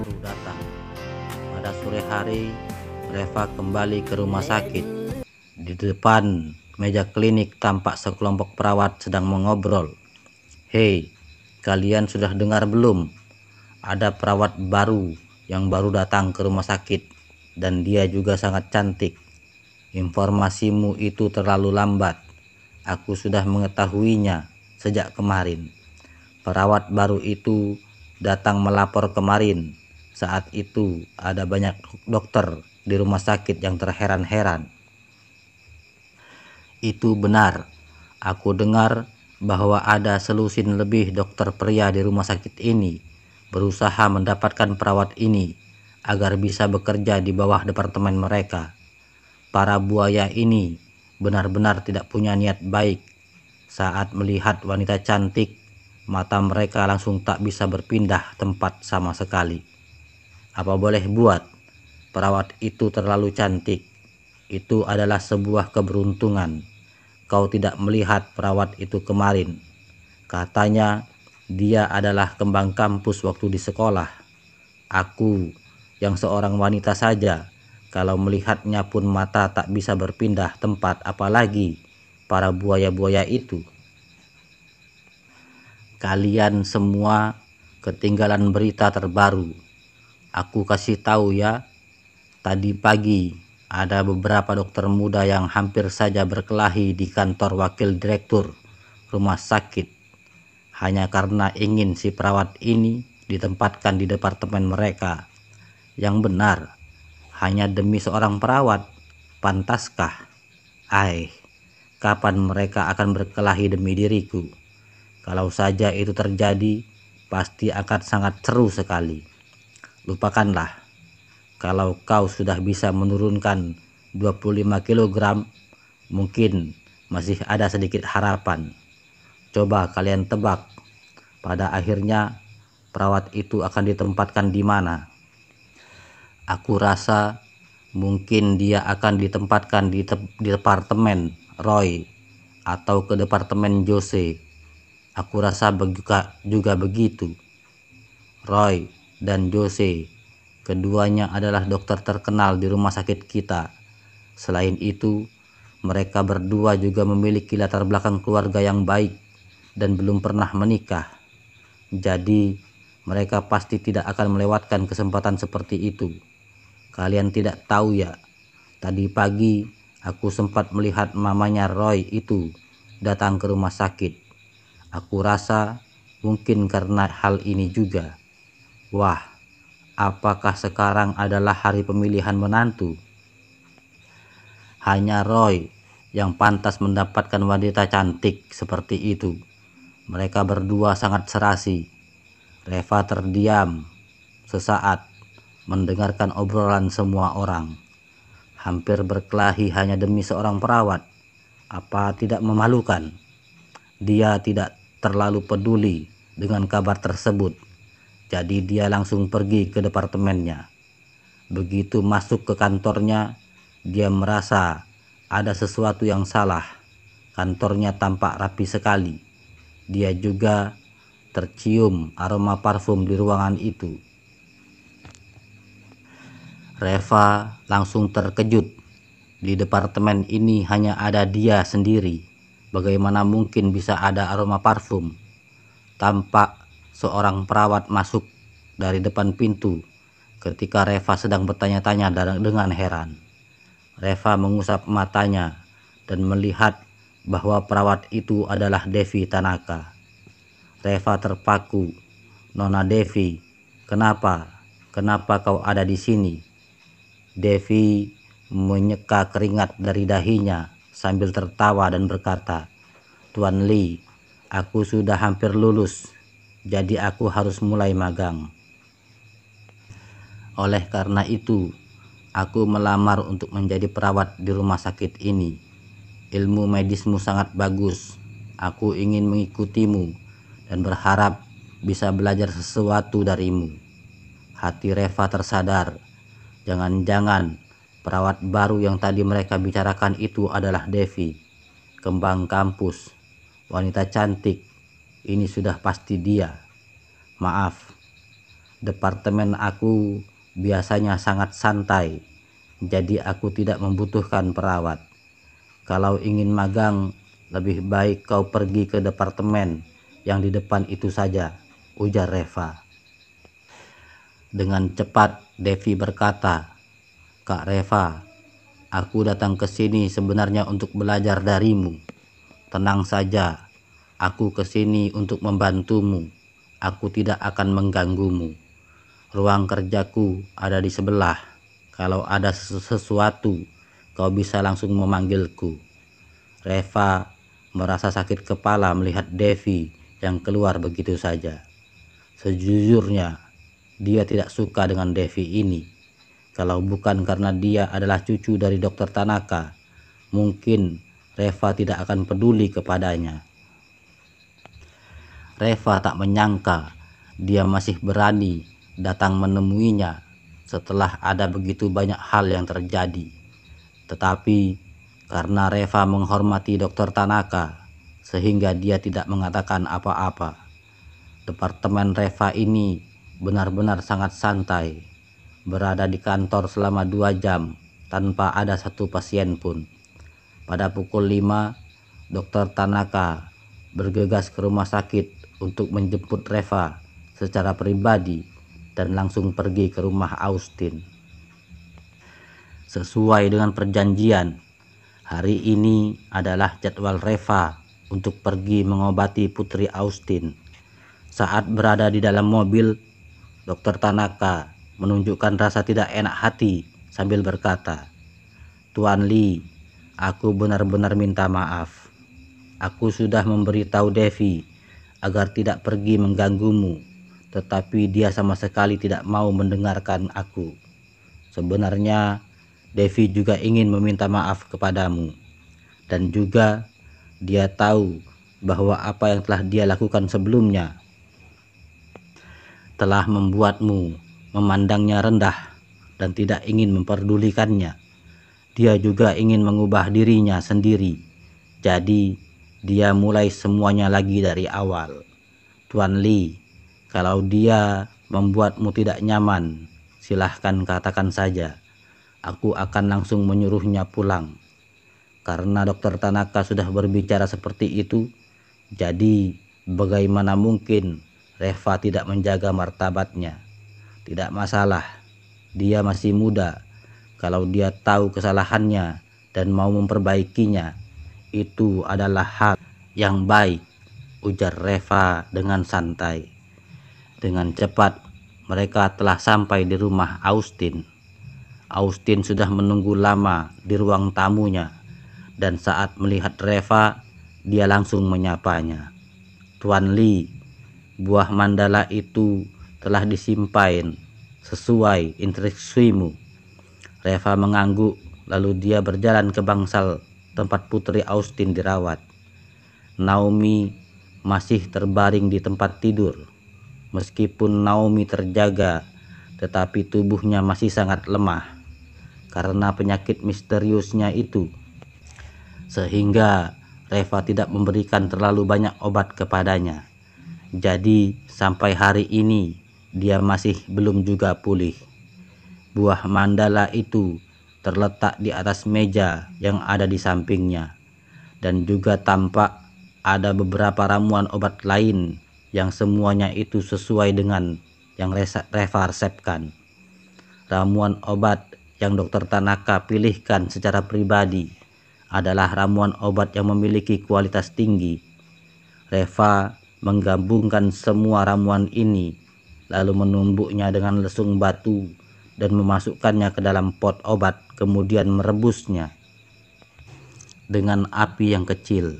buru-buru datang. Pada sore hari, Reva kembali ke rumah sakit. Di depan meja klinik tampak sekelompok perawat sedang mengobrol. "Hei, kalian sudah dengar belum? Ada perawat baru yang baru datang ke rumah sakit dan dia juga sangat cantik. Informasimu itu terlalu lambat. Aku sudah mengetahuinya sejak kemarin. Perawat baru itu datang melapor kemarin. Saat itu ada banyak dokter di rumah sakit yang terheran-heran." "Itu benar. Aku dengar bahwa ada selusin lebih dokter pria di rumah sakit ini berusaha mendapatkan perawat ini agar bisa bekerja di bawah departemen mereka. Para buaya ini benar-benar tidak punya niat baik. Saat melihat wanita cantik, mata mereka langsung tak bisa berpindah tempat sama sekali. Apa boleh buat, perawat itu terlalu cantik. Itu adalah sebuah keberuntungan. Kau tidak melihat perawat itu kemarin. Katanya dia adalah kembang kampus waktu di sekolah. Aku yang seorang wanita saja, kalau melihatnya pun mata tak bisa berpindah tempat, apalagi para buaya-buaya itu." "Kalian semua ketinggalan berita terbaru. Aku kasih tahu ya, tadi pagi ada beberapa dokter muda yang hampir saja berkelahi di kantor wakil direktur rumah sakit hanya karena ingin si perawat ini ditempatkan di departemen mereka. Yang benar, hanya demi seorang perawat. Pantaskah? Kapan mereka akan berkelahi demi diriku? Kalau saja itu terjadi, pasti akan sangat seru sekali. Lupakanlah. Kalau kau sudah bisa menurunkan 25 kilogram, mungkin masih ada sedikit harapan. Coba kalian tebak, pada akhirnya perawat itu akan ditempatkan di mana?" "Aku rasa mungkin dia akan ditempatkan di departemen Roy atau ke departemen Jose. Aku rasa juga begitu. Roy dan Jose, keduanya adalah dokter terkenal di rumah sakit kita. Selain itu, mereka berdua juga memiliki latar belakang keluarga yang baik dan belum pernah menikah. Jadi, mereka pasti tidak akan melewatkan kesempatan seperti itu. Kalian tidak tahu ya, tadi pagi aku sempat melihat mamanya Roy itu datang ke rumah sakit. Aku rasa mungkin karena hal ini juga. Wah, apakah sekarang adalah hari pemilihan menantu? Hanya Roy yang pantas mendapatkan wanita cantik seperti itu. Mereka berdua sangat serasi." Reva terdiam sesaat mendengarkan obrolan semua orang. Hampir berkelahi hanya demi seorang perawat. Apa tidak memalukan? Dia tidak terlalu peduli dengan kabar tersebut. Jadi dia langsung pergi ke departemennya. Begitu masuk ke kantornya, dia merasa ada sesuatu yang salah. Kantornya tampak rapi sekali. Dia juga tercium aroma parfum di ruangan itu. Reva langsung terkejut. Di departemen ini hanya ada dia sendiri. Bagaimana mungkin bisa ada aroma parfum? Tampak seorang perawat masuk dari depan pintu ketika Reva sedang bertanya-tanya dengan heran. Reva mengusap matanya dan melihat bahwa perawat itu adalah Devi Tanaka. Reva terpaku. "Nona Devi, kenapa? Kenapa kau ada di sini?" Devi menyeka keringat dari dahinya sambil tertawa dan berkata, "Tuan Lee, aku sudah hampir lulus, jadi aku harus mulai magang. Oleh karena itu, aku melamar untuk menjadi perawat di rumah sakit ini. Ilmu medismu sangat bagus. Aku ingin mengikutimu dan berharap bisa belajar sesuatu darimu." Hati Reva tersadar. Jangan-jangan perawat baru yang tadi mereka bicarakan itu adalah Devi, kembang kampus, wanita cantik. Ini sudah pasti dia. Maaf, Departemen aku biasanya sangat santai, jadi aku tidak membutuhkan perawat. Kalau ingin magang, lebih baik kau pergi ke departemen yang di depan itu saja, ujar Reva. Dengan cepat Devi berkata, "Kak Reva, aku datang ke sini sebenarnya untuk belajar darimu. Tenang saja, aku ke sini untuk membantumu. Aku tidak akan mengganggumu. Ruang kerjaku ada di sebelah. Kalau ada sesuatu, kau bisa langsung memanggilku." Reva merasa sakit kepala melihat Devi yang keluar begitu saja. Sejujurnya, dia tidak suka dengan Devi ini. Kalau bukan karena dia adalah cucu dari Dokter Tanaka, mungkin Reva tidak akan peduli kepadanya. Reva tak menyangka dia masih berani datang menemuinya setelah ada begitu banyak hal yang terjadi. Tetapi karena Reva menghormati Dokter Tanaka, sehingga dia tidak mengatakan apa-apa. Departemen Reva ini benar-benar sangat santai, berada di kantor selama 2 jam tanpa ada satu pasien pun. Pada pukul 5, Dokter Tanaka bergegas ke rumah sakit untuk menjemput Reva secara pribadi dan langsung pergi ke rumah Austin. Sesuai dengan perjanjian, hari ini adalah jadwal Reva untuk pergi mengobati Putri Austin. Saat berada di dalam mobil, Dokter Tanaka menunjukkan rasa tidak enak hati sambil berkata, "Tuan Lee, aku benar-benar minta maaf. Aku sudah memberitahu Devi agar tidak pergi mengganggumu, tetapi dia sama sekali tidak mau mendengarkan aku. Sebenarnya Devi juga ingin meminta maaf kepadamu, dan juga dia tahu bahwa apa yang telah dia lakukan sebelumnya telah membuatmu memandangnya rendah dan tidak ingin memperdulikannya. Dia juga ingin mengubah dirinya sendiri, jadi dia mulai semuanya lagi dari awal. Tuan Lee, kalau dia membuatmu tidak nyaman, silahkan katakan saja. Aku akan langsung menyuruhnya pulang." Karena Dokter Tanaka sudah berbicara seperti itu, jadi bagaimana mungkin Reva tidak menjaga martabatnya? Tidak masalah, dia masih muda. Kalau dia tahu kesalahannya dan mau memperbaikinya, itu adalah hal yang baik, ujar Reva dengan santai. Dengan cepat mereka telah sampai di rumah Austin. Austin sudah menunggu lama di ruang tamunya, dan saat melihat Reva, dia langsung menyapanya. "Tuan Lee, buah mandala itu telah disimpan sesuai instruksimu." Reva mengangguk, lalu dia berjalan ke bangsal tempat Putri Austin dirawat. Naomi masih terbaring di tempat tidur. Meskipun Naomi terjaga, tetapi tubuhnya masih sangat lemah karena penyakit misteriusnya itu, sehingga Reva tidak memberikan terlalu banyak obat kepadanya. Jadi sampai hari ini dia masih belum juga pulih. Buah mandala itu terletak di atas meja yang ada di sampingnya, dan juga tampak ada beberapa ramuan obat lain yang semuanya itu sesuai dengan yang Reva resepkan. Ramuan obat yang Dokter Tanaka pilihkan secara pribadi adalah ramuan obat yang memiliki kualitas tinggi. Reva menggabungkan semua ramuan ini, lalu menumbuknya dengan lesung batu dan memasukkannya ke dalam pot obat, kemudian merebusnya dengan api yang kecil.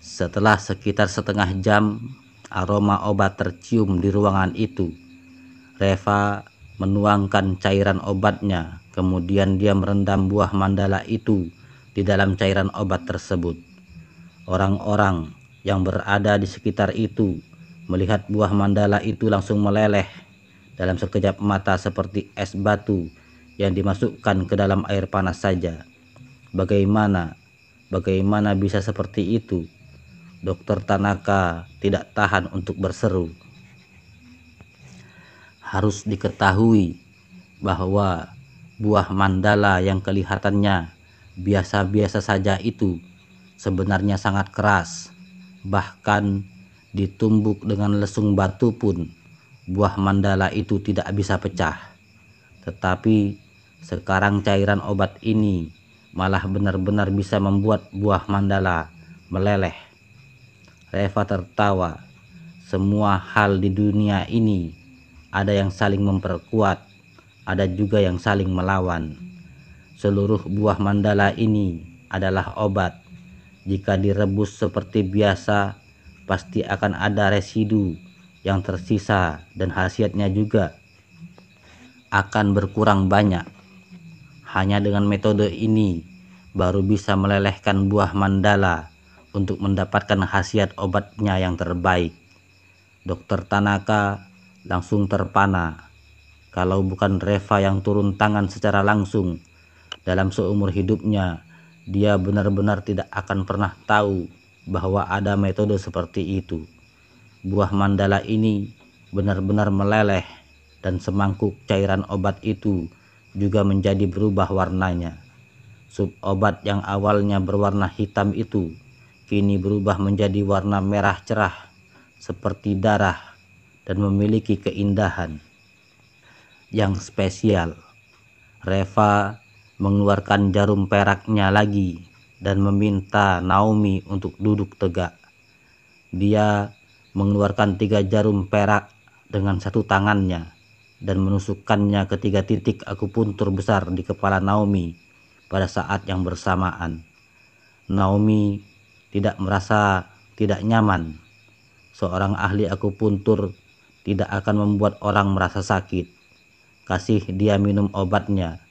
Setelah sekitar setengah jam, aroma obat tercium di ruangan itu. Reva menuangkan cairan obatnya, kemudian dia merendam buah mandala itu di dalam cairan obat tersebut. Orang-orang yang berada di sekitar itu melihat buah mandala itu langsung meleleh dalam sekejap mata seperti es batu yang dimasukkan ke dalam air panas saja. Bagaimana bisa seperti itu? Dokter Tanaka tidak tahan untuk berseru. Harus diketahui bahwa buah mandala yang kelihatannya biasa-biasa saja itu sebenarnya sangat keras. Bahkan ditumbuk dengan lesung batu pun buah mandala itu tidak bisa pecah. Tetapi sekarang cairan obat ini malah benar-benar bisa membuat buah mandala meleleh. Reva tertawa. Semua hal di dunia ini ada yang saling memperkuat, ada juga yang saling melawan. Seluruh buah mandala ini adalah obat. Jika direbus seperti biasa, pasti akan ada residu yang tersisa dan khasiatnya juga akan berkurang banyak. Hanya dengan metode ini baru bisa melelehkan buah mandala untuk mendapatkan khasiat obatnya yang terbaik. Dokter Tanaka langsung terpana. Kalau bukan Reva yang turun tangan secara langsung, dalam seumur hidupnya dia benar-benar tidak akan pernah tahu bahwa ada metode seperti itu. Buah mandala ini benar-benar meleleh dan semangkuk cairan obat itu juga menjadi berubah warnanya. Sup obat yang awalnya berwarna hitam itu kini berubah menjadi warna merah cerah seperti darah dan memiliki keindahan yang spesial. Reva mengeluarkan jarum peraknya lagi dan meminta Naomi untuk duduk tegak. Dia mengeluarkan 3 jarum perak dengan satu tangannya dan menusukkannya ke 3 titik akupuntur besar di kepala Naomi pada saat yang bersamaan. Naomi tidak merasa tidak nyaman. Seorang ahli akupuntur tidak akan membuat orang merasa sakit. Kasih dia minum obatnya.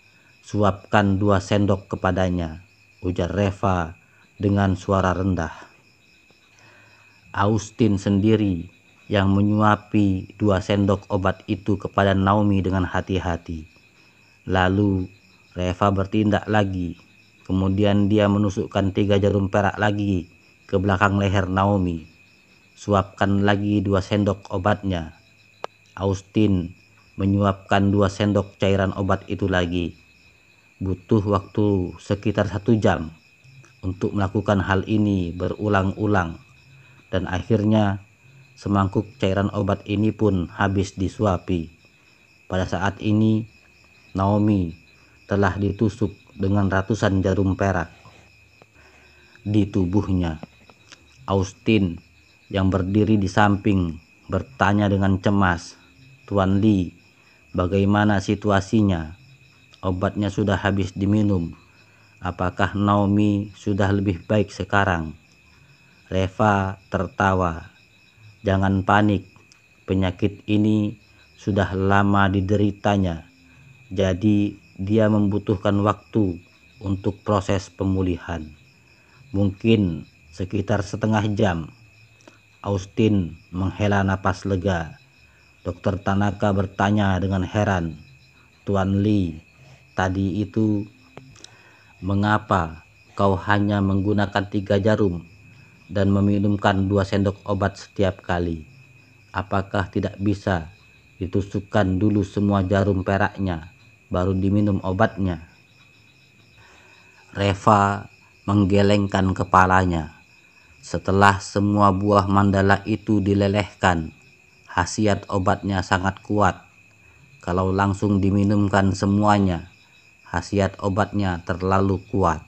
Suapkan 2 sendok kepadanya, ujar Reva dengan suara rendah. Austin sendiri yang menyuapi 2 sendok obat itu kepada Naomi dengan hati-hati. Lalu Reva bertindak lagi. Kemudian dia menusukkan 3 jarum perak lagi ke belakang leher Naomi. Suapkan lagi 2 sendok obatnya. Austin menyuapkan 2 sendok cairan obat itu lagi. Butuh waktu sekitar 1 jam untuk melakukan hal ini berulang-ulang. Dan akhirnya semangkuk cairan obat ini pun habis disuapi. Pada saat ini Naomi telah ditusuk dengan ratusan jarum perak di tubuhnya. Austin yang berdiri di samping bertanya dengan cemas, "Tuan Lee, bagaimana situasinya? Obatnya sudah habis diminum. Apakah Naomi sudah lebih baik sekarang?" Reva tertawa. "Jangan panik, penyakit ini sudah lama dideritanya. Jadi dia membutuhkan waktu untuk proses pemulihan. Mungkin sekitar setengah jam." Austin menghela napas lega. Dokter Tanaka bertanya dengan heran, "Tuan Lee, tadi itu mengapa kau hanya menggunakan 3 jarum dan meminumkan 2 sendok obat setiap kali? Apakah tidak bisa ditusukkan dulu semua jarum peraknya baru diminum obatnya?" Reva menggelengkan kepalanya. Setelah semua buah mandala itu dilelehkan, khasiat obatnya sangat kuat. Kalau langsung diminumkan semuanya, khasiat obatnya terlalu kuat.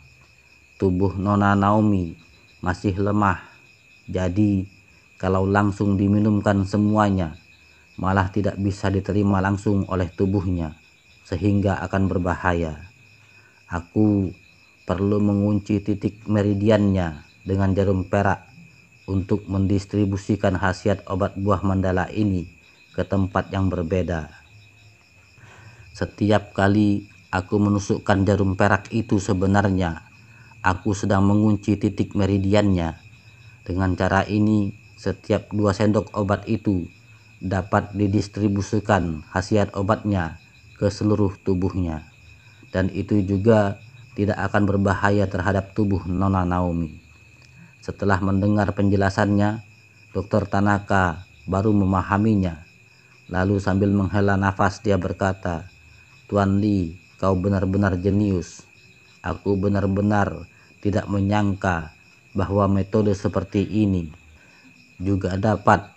Tubuh Nona Naomi masih lemah. Jadi kalau langsung diminumkan semuanya, malah tidak bisa diterima langsung oleh tubuhnya, sehingga akan berbahaya. Aku perlu mengunci titik meridiannya dengan jarum perak untuk mendistribusikan khasiat obat buah mandala ini ke tempat yang berbeda. Setiap kali aku menusukkan jarum perak itu sebenarnya aku sedang mengunci titik meridiannya. Dengan cara ini, setiap 2 sendok obat itu dapat didistribusikan khasiat obatnya ke seluruh tubuhnya. Dan itu juga tidak akan berbahaya terhadap tubuh Nona Naomi. Setelah mendengar penjelasannya, Dokter Tanaka baru memahaminya. Lalu sambil menghela nafas dia berkata, "Tuan Li, kau benar-benar jenius. Aku benar-benar tidak menyangka bahwa metode seperti ini juga dapat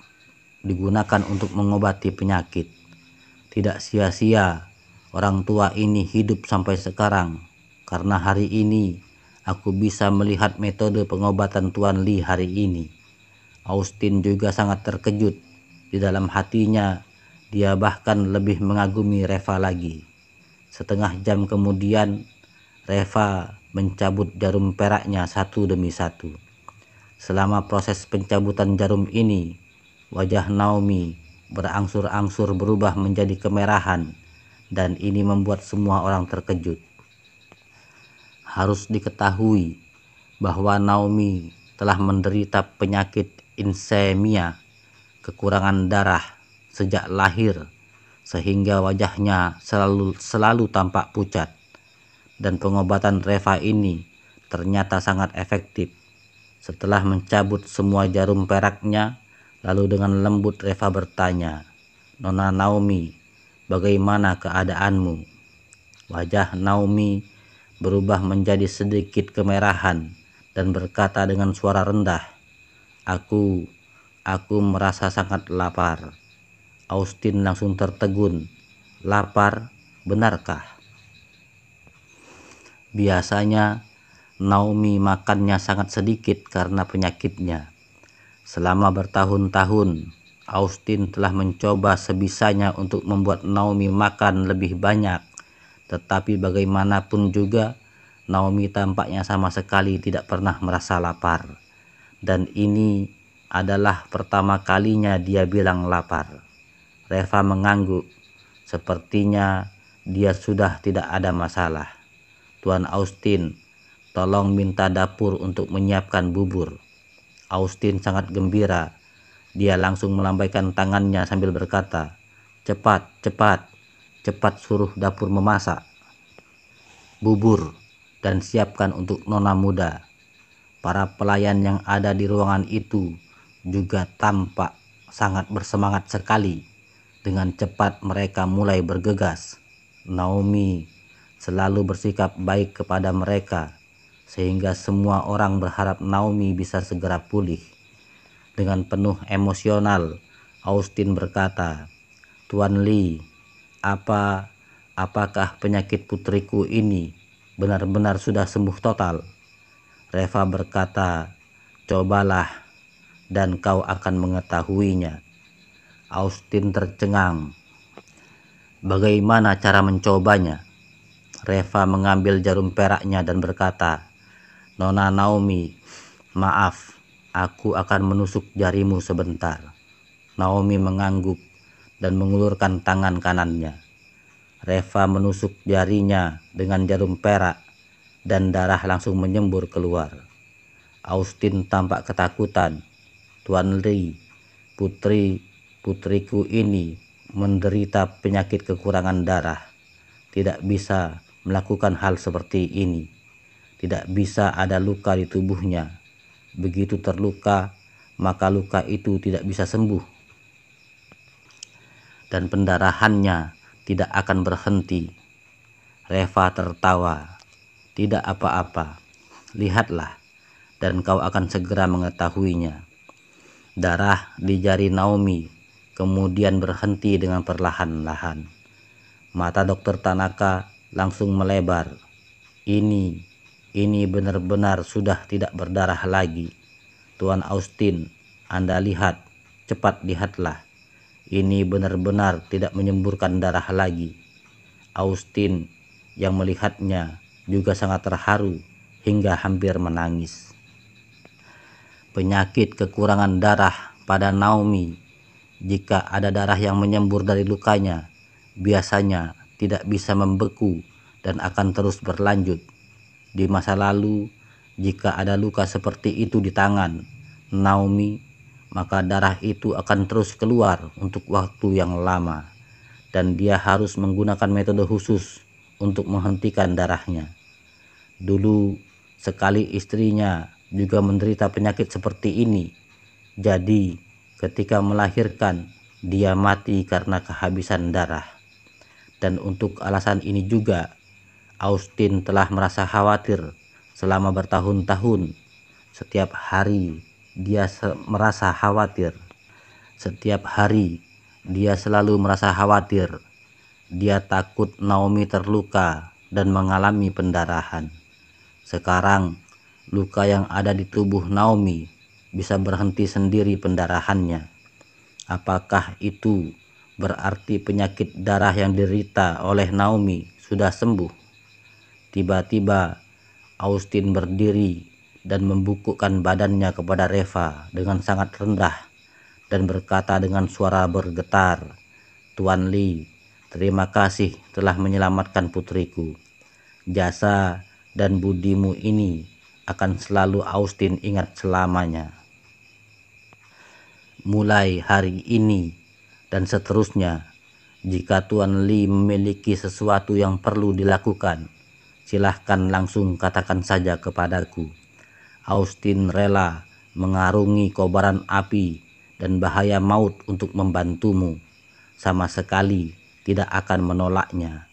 digunakan untuk mengobati penyakit. Tidak sia-sia orang tua ini hidup sampai sekarang, karena hari ini aku bisa melihat metode pengobatan Tuan Li hari ini." Austin juga sangat terkejut. Di dalam hatinya, dia bahkan lebih mengagumi Reva lagi. Setengah jam kemudian, Reva mencabut jarum peraknya satu demi satu. Selama proses pencabutan jarum ini, wajah Naomi berangsur-angsur berubah menjadi kemerahan, dan ini membuat semua orang terkejut. Harus diketahui bahwa Naomi telah menderita penyakit insemia, kekurangan darah, sejak lahir, sehingga wajahnya selalu tampak pucat. Dan pengobatan Reva ini ternyata sangat efektif. Setelah mencabut semua jarum peraknya, lalu dengan lembut Reva bertanya, "Nona Naomi, bagaimana keadaanmu?" Wajah Naomi berubah menjadi sedikit kemerahan dan berkata dengan suara rendah, Aku merasa sangat lapar." Austin langsung tertegun. "Lapar, benarkah?" Biasanya Naomi makannya sangat sedikit karena penyakitnya. Selama bertahun-tahun, Austin telah mencoba sebisanya untuk membuat Naomi makan lebih banyak. Tetapi bagaimanapun juga, Naomi tampaknya sama sekali tidak pernah merasa lapar. Dan ini adalah pertama kalinya dia bilang lapar. Reva mengangguk. Sepertinya dia sudah tidak ada masalah. "Tuan Austin, tolong minta dapur untuk menyiapkan bubur." Austin sangat gembira. Dia langsung melambaikan tangannya sambil berkata, "Cepat, cepat, cepat suruh dapur memasak bubur dan siapkan untuk nona muda." Para pelayan yang ada di ruangan itu juga tampak sangat bersemangat sekali. Dengan cepat mereka mulai bergegas. Naomi selalu bersikap baik kepada mereka, sehingga semua orang berharap Naomi bisa segera pulih. Dengan penuh emosional, Austin berkata, "Tuan Li, apakah penyakit putriku ini benar-benar sudah sembuh total?" Reva berkata, "Cobalah dan kau akan mengetahuinya." Austin tercengang. "Bagaimana cara mencobanya?" Reva mengambil jarum peraknya dan berkata, "Nona Naomi, maaf, aku akan menusuk jarimu sebentar." Naomi mengangguk dan mengulurkan tangan kanannya. Reva menusuk jarinya dengan jarum perak dan darah langsung menyembur keluar. Austin tampak ketakutan. "Tuan Li, putriku ini menderita penyakit kekurangan darah. Tidak bisa melakukan hal seperti ini. Tidak bisa ada luka di tubuhnya. Begitu terluka, maka luka itu tidak bisa sembuh. Dan pendarahannya tidak akan berhenti." Reva tertawa. "Tidak apa-apa. Lihatlah, dan kau akan segera mengetahuinya." Darah di jari Naomi kemudian berhenti dengan perlahan-lahan. Mata Dokter Tanaka langsung melebar. Ini benar-benar sudah tidak berdarah lagi. "Tuan Austin, Anda lihat, cepat lihatlah. Ini benar-benar tidak menyemburkan darah lagi." Austin yang melihatnya juga sangat terharu hingga hampir menangis. Penyakit kekurangan darah pada Naomi, jika ada darah yang menyembur dari lukanya, biasanya tidak bisa membeku dan akan terus berlanjut. Di masa lalu, jika ada luka seperti itu di tangan Naomi, maka darah itu akan terus keluar untuk waktu yang lama, dan dia harus menggunakan metode khusus untuk menghentikan darahnya. Dulu sekali istrinya juga menderita penyakit seperti ini. Jadi ketika melahirkan, dia mati karena kehabisan darah. Dan untuk alasan ini juga, Austin telah merasa khawatir selama bertahun-tahun. Setiap hari dia merasa khawatir. Setiap hari dia selalu merasa khawatir. Dia takut Naomi terluka dan mengalami pendarahan. Sekarang luka yang ada di tubuh Naomi bisa berhenti sendiri pendarahannya. Apakah itu berarti penyakit darah yang diderita oleh Naomi sudah sembuh? Tiba-tiba Austin berdiri dan membungkukkan badannya kepada Reva dengan sangat rendah dan berkata dengan suara bergetar, "Tuan Lee, terima kasih telah menyelamatkan putriku. Jasa dan budimu ini akan selalu Austin ingat selamanya. Mulai hari ini dan seterusnya, jika Tuan Lee memiliki sesuatu yang perlu dilakukan, silahkan langsung katakan saja kepadaku. Austin rela mengarungi kobaran api dan bahaya maut untuk membantumu. Sama sekali tidak akan menolaknya.